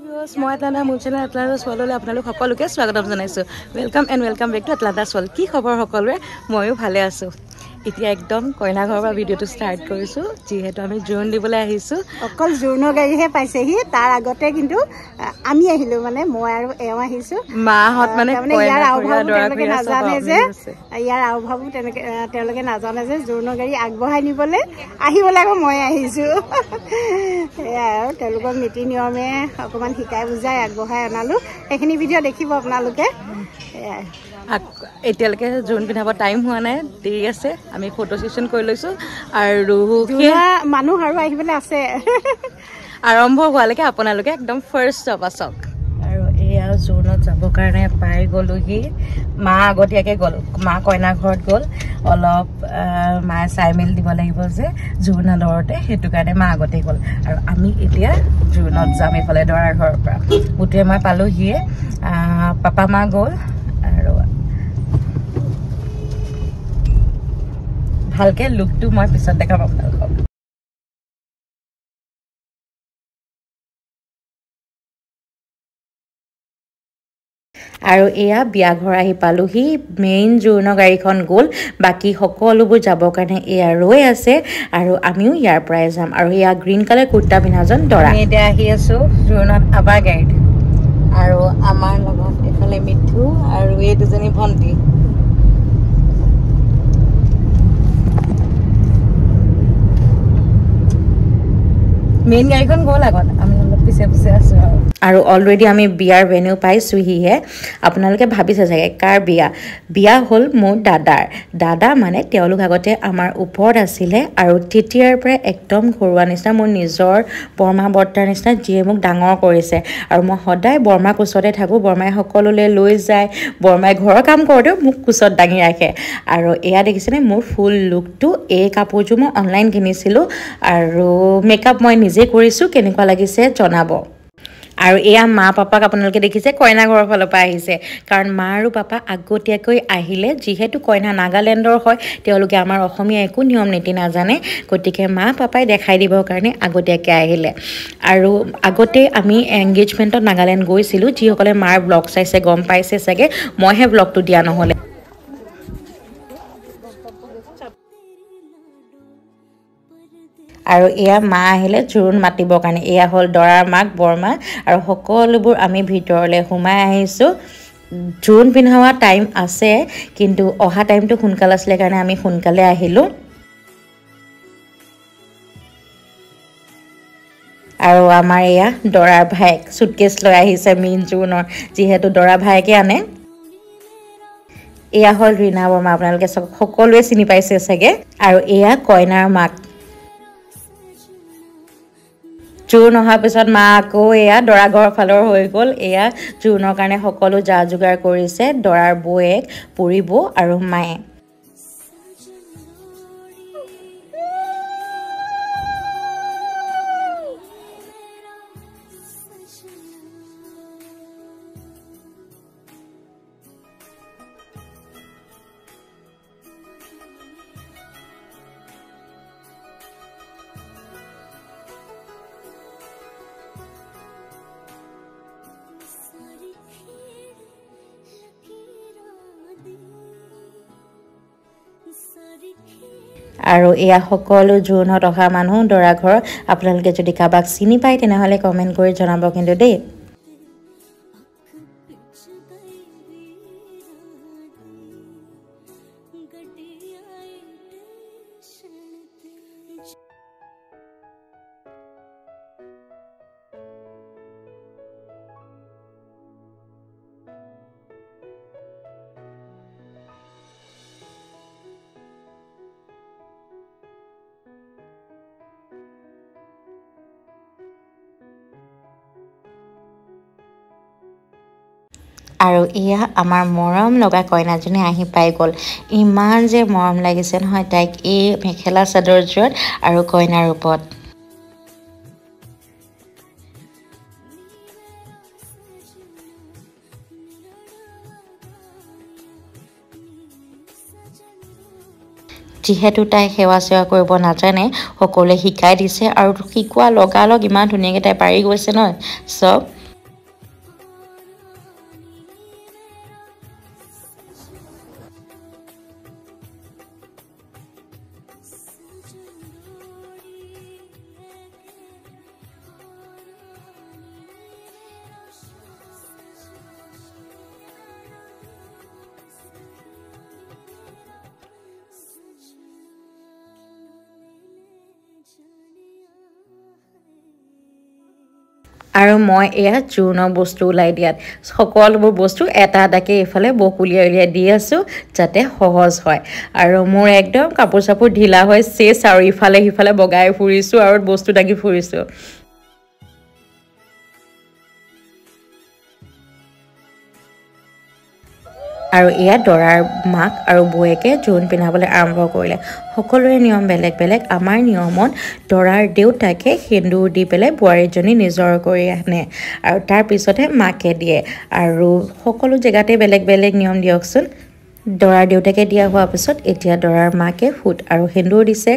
মই আটলান্টা মোৰ channel Atlanta ছোৱালীলৈ আপোনালোক সকলোকে স্বাগতম জনাইছোঁ। ৱেলকাম বেক টু আটলান্টা ছোৱালী। কি খবৰ সকলোৰে? ময়ো ভালে আছোঁ। এতিয়া একদম কইনা ঘৰৰ পৰা ভিডিঅ'টো ষ্টাৰ্ট কৰিছোঁ, যিহেতু আমি জোৰোণ দিবলৈ আহিছোঁ। অকল জোৰোণৰ গাড়ীহে পাইছেহি, তাৰ আগতে কিন্তু আমি আহিলোঁ, মানে মই আৰু এওঁ আহিছোঁ। মাহঁত মানে ইয়াৰ আওভাৱো তেওঁলোকে নাজানে যে, ইয়াৰ আওভাৱো তেওঁলোকে নাজানে যে জোৰোণৰ গাড়ী আগবঢ়াই নিবলৈ আহিবলৈ আকৌ মই আহিছোঁ। সেয়াই আৰু তেওঁলোকক নীতি নিয়মে অকণমান শিকাই বুজাই আগবঢ়াই অনালোঁ। সেইখিনি ভিডিঅ' দেখিব আপোনালোকে। সেয়াই এতিয়ালৈকে জোৰোণ পিন্ধাব টাইম হোৱা নাই, দেৰি আছে। আমি ফটো ছেশ্যন কৰি লৈছোঁ আৰু মানুহ আৰু আহিবলৈ আছে। আৰম্ভ হোৱালৈকে আপোনালোকে একদম ফাৰ্ষ্ট চাবা চাওক। আৰু এয়া জোৰোণত যাবৰ কাৰণে পাই গ'লোহি। মা আগতীয়াকৈ গ'ল, মা কইনা ঘৰত গ'ল। অলপ মায়ে চাই মেলি দিব লাগিব যে জোৰোণৰ দৰতে, সেইটো কাৰণে মা আগতে গ'ল। আৰু আমি এতিয়া জোৰোণত যাম এইফালে দৰাৰ ঘৰৰ পৰা। গোটেই মই পালোহিয়ে, পাপা মা গ'ল। আৰু ভালকৈ লুকটো মই পিছত দেখাম আপোনালোকক। আৰু এয়া বিয়া ঘৰ আহি পালোহি। মেইন জোৰোণৰ গাড়ীখন গ'ল, বাকী সকলোবোৰ যাবৰ কাৰণে এয়া ৰৈ আছে আৰু আমিও ইয়াৰ পৰাই যাম। আৰু এয়া গ্ৰীণ কালাৰ কুৰ্তা পিন্ধাজন দৰা। আমি এতিয়া আহি আছোঁ জোৰোণত আবাৰ গাড়ীত, আৰু আমাৰ লগত এইফালে মিঠু আৰু এই দুজনী ভণ্টি। মেইন গাড়ীখন গ'ল আগত, আমি অলপ পিছে পিছে আছোঁ। আৰু অলৰেডি আমি বিয়াৰ ভেনিউ পাইছোঁহিহে। আপোনালোকে ভাবিছে চাগে কাৰ বিয়া? বিয়া হ'ল মোৰ দাদা মানে তেওঁলোক আগতে আমাৰ ওপৰত আছিলে, আৰু তেতিয়াৰ পৰা একদম ঘৰুৱা নিচিনা, মোৰ নিজৰ বৰমা বৰ্তাৰ নিচিনা, যিয়ে মোক ডাঙৰ কৰিছে। আৰু মই সদায় বৰমাৰ কোচতে থাকোঁ। বৰমাই সকলোলৈ লৈ যায়, বৰমাই ঘৰৰ কাম কৰোঁতেও মোক কোচত দাঙি ৰাখে। আৰু এয়া দেখিছেনে মোৰ ফুল লুকটো? এই কাপোৰযোৰ মই অনলাইন কিনিছিলোঁ, আৰু মেকআপ মই নিজে কৰিছোঁ। কেনেকুৱা লাগিছে জনাব। আৰু এয়া মা পাপাক আপোনালোকে দেখিছে কইনা ঘৰৰ ফালৰ পৰা আহিছে, কাৰণ মা আৰু পাপা আগতীয়াকৈ আহিলে। যিহেতু কইনা নাগালেণ্ডৰ হয়, তেওঁলোকে আমাৰ অসমীয়া একো নিয়ম নীতি নাজানে, গতিকে মা পাপাই দেখাই দিবৰ কাৰণে আগতীয়াকৈ আহিলে। আৰু আগতে আমি এংগেজমেণ্টত নাগালেণ্ড গৈছিলোঁ। যিসকলে মাৰ ব্লগ চাইছে গম পাইছে চাগে, মইহে ব্লগটো দিয়া নহ'লে। আৰু এয়া মা আহিলে জোৰোণ মাতিবৰ কাৰণে। এয়া হ'ল দৰাৰ মাক, বৰমা, আৰু সকলোবোৰ আমি ভিতৰলৈ সোমাই আহিছোঁ। জোৰোণ পিন্ধোৱা টাইম আছে, কিন্তু অহা টাইমটো সোনকালে আছিলে কাৰণে আমি সোনকালে আহিলোঁ। আৰু আমাৰ এয়া দৰাৰ ভায়েক চুটকেছ লৈ আহিছে মেইন জোৰোণৰ, যিহেতু দৰা ভায়েকে আনে। এয়া হ'ল ৰীণা বৰমা, আপোনালোকে সকলোৱে চিনি পাইছে চাগে। আৰু এয়া কইনাৰ মাক। জোৰোণ অহাৰ পিছত মা আকৌ এয়া দৰা ঘৰৰ ফালৰ হৈ গ'ল। এয়া জোৰোণৰ কাৰণে সকলো যা যোগাৰ কৰিছে দৰাৰ বৌয়েক, পুৰি বৌ আৰু মায়ে। আৰু এয়া সকলো জোৰোণত অহা মানুহ দৰা ঘৰ। আপোনালোকে যদি কাৰোবাক চিনি পায় তেনেহ'লে কমেণ্ট কৰি জনাব কিন্তু দেই। আৰু এয়া আমাৰ মৰম লগা কইনাজনী আহি পাই গ'ল। ইমান যে মৰম লাগিছে নহয় তাইক, এই মেখেলা চাদৰযোৰত আৰু কইনাৰ ৰূপত। যিহেতু তাই সেৱা চেৱা কৰিব নাজানে, সকলোৱে শিকাই দিছে, আৰু শিকোৱা লগালগ ইমান ধুনীয়াকৈ তাই পাৰি গৈছে নহয় চব। আৰু মই এয়া চূৰ্ণ বস্তু ওলাই দিয়াত সকলোবোৰ বস্তু এটা এটাকৈ এইফালে বকুলিয়াই উলিয়াই দি আছোঁ যাতে সহজ হয় আৰু মোৰ একদম কাপোৰ চাপোৰ ঢিলা হৈ চেচ আৰু ইফালে সিফালে বগাই ফুৰিছোঁ আৰু বস্তু দাঙি ফুৰিছোঁ আৰু এয়া দৰাৰ মাক আৰু বৌয়েকে জোৰোণ পিন্ধাবলৈ আৰম্ভ কৰিলে সকলোৰে নিয়ম বেলেগ বেলেগ আমাৰ নিয়মত দৰাৰ দেউতাকে সেন্দুৰ দি পেলাই বোৱাৰীজনী নিজৰ কৰি আনে আৰু তাৰ পিছতহে মাকে দিয়ে আৰু সকলো জেগাতে বেলেগ বেলেগ নিয়ম দিয়কচোন দৰাৰ দেউতাকে দিয়া হোৱাৰ পিছত এতিয়া দৰাৰ মাকে ফুট আৰু সেন্দুৰ দিছে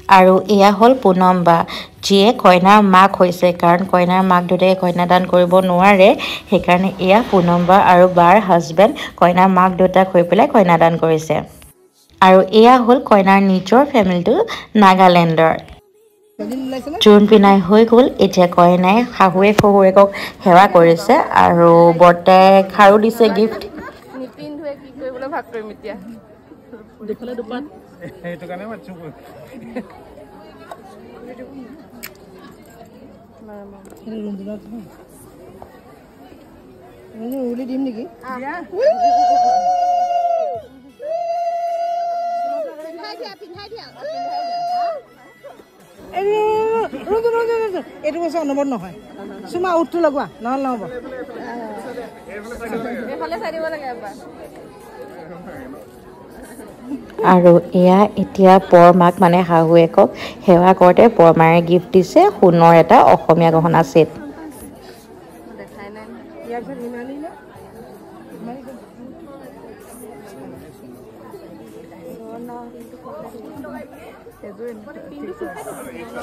আৰু এয়া হ'ল পুনম বা যিয়ে কইনাৰ মাক হৈছে কাৰণ কইনাৰ মাক দেউতাকে কন্যাদান কৰিব নোৱাৰে সেইকাৰণে এয়া পুনম বা আৰু বাৰ হাজবেণ্ড কইনাৰ মাক দেউতাক হৈ পেলাই কন্যাদান কৰিছে আৰু এয়া হ'ল কইনাৰ নিজৰ ফেমিলিটো নাগালেণ্ডৰ জোৰোণ পিন্ধাই হৈ গ'ল এতিয়া কইনাই শাহুৱে শহুৰেকক সেৱা কৰিছে আৰু বৰ্তাই খাৰু দিছে গিফ্ট নিপিন্ধুৱে কি কৰিবলৈ ভাগ কৰিম এতিয়া দুফালে দুপাত এইটো কাৰণে মাতছো উলি দিম নেকি এইটো বস্তু অনুবদ নহয় চুমা উঠটো লগোৱা নহ'লে নহ'ব আৰু এয়া এতিয়া বৰমাক মানে শাহুৱেকক সেৱা কৰোঁতে বৰমাৰে গিফ্ট দিছে সোণৰ এটা অসমীয়া গহনা ছেট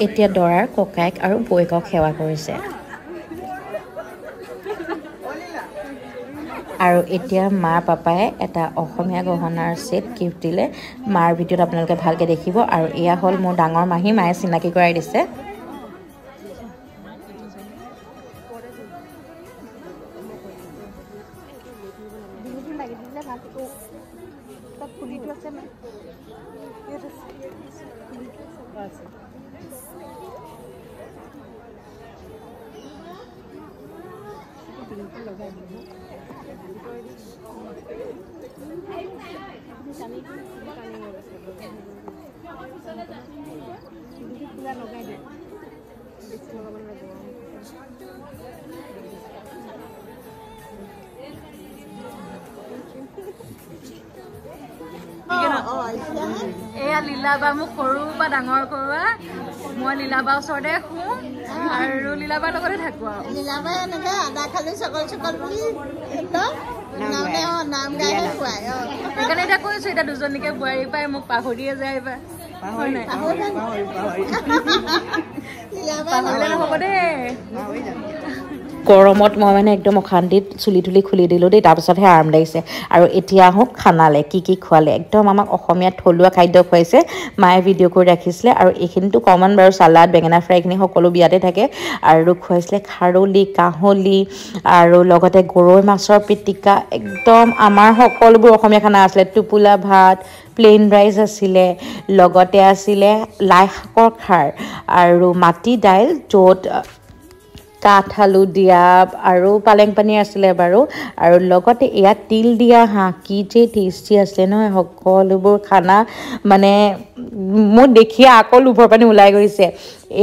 এতিয়া দৰাৰ ককায়েক আৰু বৌয়েকক সেৱা কৰিছে আৰু এতিয়া মা পাপাই এটা অসমীয়া গহনাৰ ছেট গিফ্ট দিলে মাৰ ভিডিঅ'ত আপোনালোকে ভালকৈ দেখিব আৰু এয়া হ'ল মোৰ ডাঙৰ মাহী মায়ে চিনাকি কৰাই দিছে লগাই এয়া লীলাবা মোক সৰু বা ডাঙৰ কৰোৱা মই লীলাবা ওচৰতে শুওঁ আৰু লীলাবাৰ লগতে থাকো আৰু লীলাবাই এনেকে আদা খালি চকল চকল বুলি নাম গাই খুৱাই সেইকাৰণে এতিয়া কৈছো এতিয়া দুজনীকে বোৱাৰী পাই মোক পাহৰিয়ে যায় বা নহ'ব দেই গৰমত মই মানে একদম অশান্তিত চুলি তুলি খুলি দিলোঁ দেই তাৰপিছতহে আৰাম লাগিছে আৰু এতিয়া আহোঁ খানালে কি খোৱালে একদম আমাক অসমীয়া থলুৱা খাদ্য খুৱাইছে মায়ে ভিডিঅ' কৰি ৰাখিছিলে আৰু এইখিনিতো কমন বাৰু চালাড বেঙেনা ফ্ৰাইখিনি সকলো বিয়াতে থাকে আৰু খুৱাইছিলে খাৰলি কাহলি আৰু লগতে গৰৈ মাছৰ পিটিকা একদম আমাৰ সকলোবোৰ অসমীয়া খানা আছিলে টোপোলা ভাত প্লেইন ৰাইচ আছিলে লগতে আছিলে লাই শাকৰ খাৰ আৰু মাটি দাইল য'ত কাঠআলু দিয়া আৰু পালেং পানীৰ আছিলে বাৰু আৰু লগতে ইয়াত তিল দিয়া হাঁহ কি যে টেষ্টি আছিলে নহয় সকলোবোৰ খানা মানে মোৰ দেখিয়ে আকৌ লোভৰ পানী ওলাই গৈছে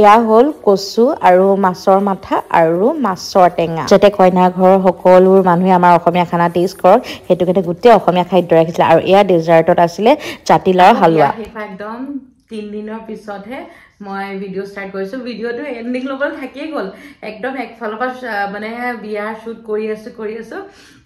এয়া হ'ল কচু আৰু মাছৰ মাথা আৰু মাছৰ টেঙা যাতে কইনা ঘৰৰ সকলোবোৰ মানুহে আমাৰ অসমীয়া খানা টেষ্ট কৰক সেইটো কাৰণে গোটেই অসমীয়া খাদ্য ৰাখিছিলে আৰু এয়া ডেজাৰ্টত আছিলে জাতিলাওৰ হালোৱা একদম 3 দিনৰ পিছতহে মই ভিডিঅ' ষ্টাৰ্ট কৰিছোঁ ভিডিঅ'টো এণ্ডিং ল'বলৈ থাকিয়ে গ'ল একদম একফালৰ পৰা মানে বিয়াৰ শ্বুট কৰি আছোঁ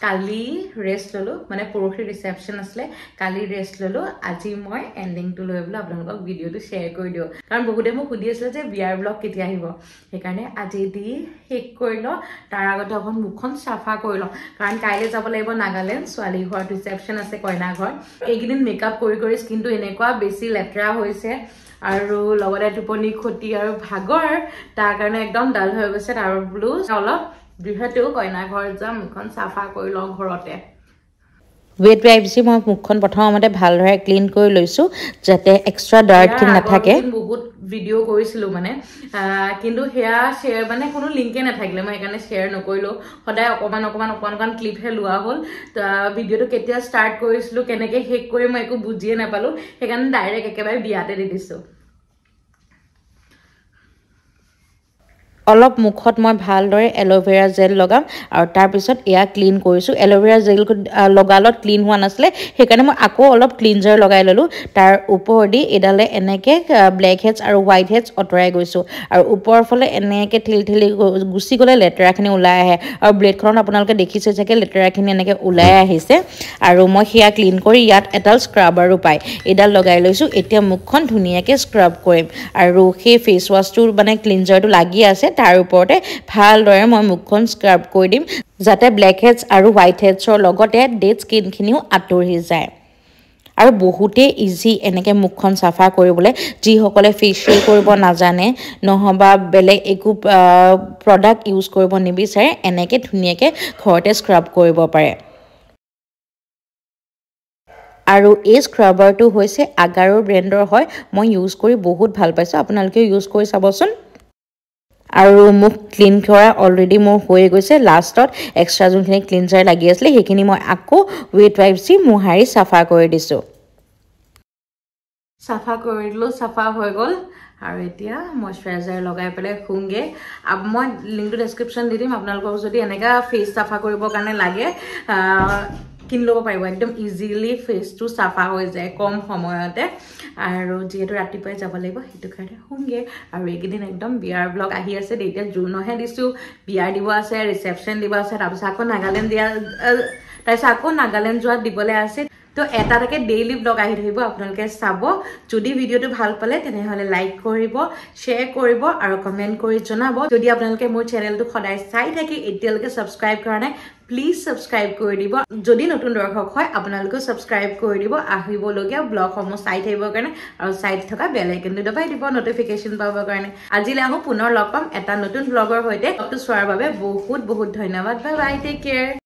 কালি ৰেষ্ট ল'লোঁ মানে পৰহি ৰিচেপশ্যন আছিলে কালি ৰেষ্ট ল'লোঁ আজি মই এণ্ডিংটো লৈ বোলো আপোনালোকক ভিডিঅ'টো শ্বেয়াৰ কৰি দিওঁ কাৰণ বহুতে মোক সুধি আছিলে যে বিয়াৰ ব্লগ কেতিয়া আহিব সেইকাৰণে আজি দি শেষ কৰি লওঁ তাৰ আগতে অকণ মুখখন চাফা কৰি লওঁ কাৰণ কাইলৈ যাব লাগিব নাগালেণ্ড ছোৱালী ঘৰত ৰিচেপশ্যন আছে কইনা ঘৰ এইকেইদিন মেকআপ কৰি স্কিনটো এনেকুৱা বেছি লেতেৰা হৈছে আৰু লগতে টোপনি খতি আৰু ভাগৰ তাৰ কাৰণে একদম ডাল হৈ গৈছে তাৰ বোলো অলপ যিহেতু কইনা ঘৰত যাম মুখখন চাফা কৰি লওঁ ঘৰতে ৱেট ৱাইপছি মই মুখখন প্ৰথমতে ভালদৰে ক্লিন কৰি লৈছোঁ যাতে এক্সট্ৰা ডাৰ্টখিনি নাথাকে বহুত ভিডিঅ' কৰিছিলোঁ মানে কিন্তু সেয়া শ্বেয়াৰ মানে কোনো লিংকে নাথাকিলে মই সেইকাৰণে শ্বেয়াৰ নকৰিলোঁ সদায় অকণমান ক্লিপহে লোৱা হ'ল ভিডিঅ'টো কেতিয়া ষ্টাৰ্ট কৰিছিলোঁ কেনেকৈ শেষ কৰি মই একো বুজিয়ে নাপালোঁ সেইকাৰণে ডাইৰেক্ট একেবাৰে বিয়াতে দি দিছোঁ অলপ মুখত মই ভালদৰে এল'ভেৰা জেল লগাম আৰু তাৰপিছত এয়া ক্লিন কৰিছোঁ এল'ভেৰা জেল লগালত ক্লিন হোৱা নাছিলে সেইকাৰণে মই আকৌ অলপ ক্লিনজাৰ লগাই ল'লোঁ তাৰ ওপৰেদি এডালে এনেকৈ ব্লেক হেডছ আৰু হোৱাইট হেডছ আঁতৰাই গৈছোঁ আৰু ওপৰৰ ফালে এনেকৈ ঠেলি গুচি গ'লে লেতেৰাখিনি ওলাই আহে আৰু ব্লেডখনত আপোনালোকে দেখিছে চাগে লেতেৰাখিনি এনেকৈ ওলাই আহিছে আৰু মই সেয়া ক্লিন কৰি ইয়াত এডাল স্ক্ৰাবাৰো পায় এডাল লগাই লৈছোঁ এতিয়া মুখখন ধুনীয়াকৈ স্ক্ৰাব কৰিম আৰু সেই ফেচ ৱাছটোৰ মানে ক্লিনজাৰটো লাগি আছে তাৰ ওপৰতে ভালদৰে মই মুখখন স্ক্ৰাব কৰি দিম যাতে ব্লেক হেডছ আৰু হোৱাইট হেডছৰ লগতে ডেড স্কিনখিনিও আঁতৰি যায় আৰু বহুতেই ইজি এনেকৈ মুখখন চাফা কৰিবলৈ যিসকলে ফেচিয়েল কৰিব নাজানে নহবা বেলেগ একো প্ৰডাক্ট ইউজ কৰিব নিবিচাৰে এনেকৈ ধুনীয়াকৈ ঘৰতে স্ক্ৰাব কৰিব পাৰে আৰু এই স্ক্ৰাবাৰটো হৈছে আগাৰৰ ব্ৰেণ্ডৰ হয় মই ইউজ কৰি বহুত ভাল পাইছোঁ আপোনালোকেও ইউজ কৰি চাবচোন আৰু মুখ ক্লিন কৰা অলৰেডি মোৰ হৈ গৈছে লাষ্টত এক্সট্ৰা যোনখিনি ক্লিনজাৰ লাগি আছিলে সেইখিনি মই আকৌ ৱেট ৱাইপছি মোহাৰি চাফা কৰি দিছোঁ চাফা কৰি দিলোঁ চাফা হৈ গ'ল আৰু এতিয়া মইশ্চাৰাইজাৰ লগাই পেলাই শুংগে মই লিংকটো ডেছক্ৰিপশ্যন দি দিম আপোনালোকক যদি এনেকুৱা ফেচ চাফা কৰিবৰ কাৰণে লাগে কিনি ল'ব পাৰিব একদম ইজিলি ফেচটো চাফা হৈ যায় কম সময়তে আৰু যিহেতু ৰাতিপুৱাই যাব লাগিব সেইটো কাৰণে শুংগে আৰু এইকেইদিন একদম বিয়াৰ ব্লগ আহি আছে এতিয়া জুনহে দিছোঁ বিয়াৰ দিব আছে ৰিচেপশ্যন দিব আছে তাৰপিছত আকৌ নাগালেণ্ড যোৱাত দিবলৈ আছে তো এটাকে ডেইলি ব্লগ আহি থাকিব আপোনালোকে চাব যদি ভিডিঅ'টো ভাল পালে তেনেহ'লে লাইক কৰিব শ্বেয়াৰ কৰিব আৰু কমেণ্ট কৰি জনাব যদি আপোনালোকে মোৰ চেনেলটো সদায় চাই থাকি এতিয়ালৈকে ছাবস্ক্ৰাইব কৰা নাই প্লিজ ছাবস্ক্ৰাইব কৰি দিব যদি নতুন দৰ্শক হয় আপোনালোকেও ছাবস্ক্ৰাইব কৰি দিব আহিবলগীয়া ব্লগসমূহ চাই থাকিবৰ কাৰণে আৰু চাইড থকা বেল আইকনটো দবাই দিব নটিফিকেশ্যন পাবৰ কাৰণে আজিলৈ আহোঁ পুনৰ লগ পাম এটা নতুন ব্লগৰ সৈতে ব্লগটো চোৱাৰ বাবে বহুত ধন্যবাদ বাই বাই টেক কেয়াৰ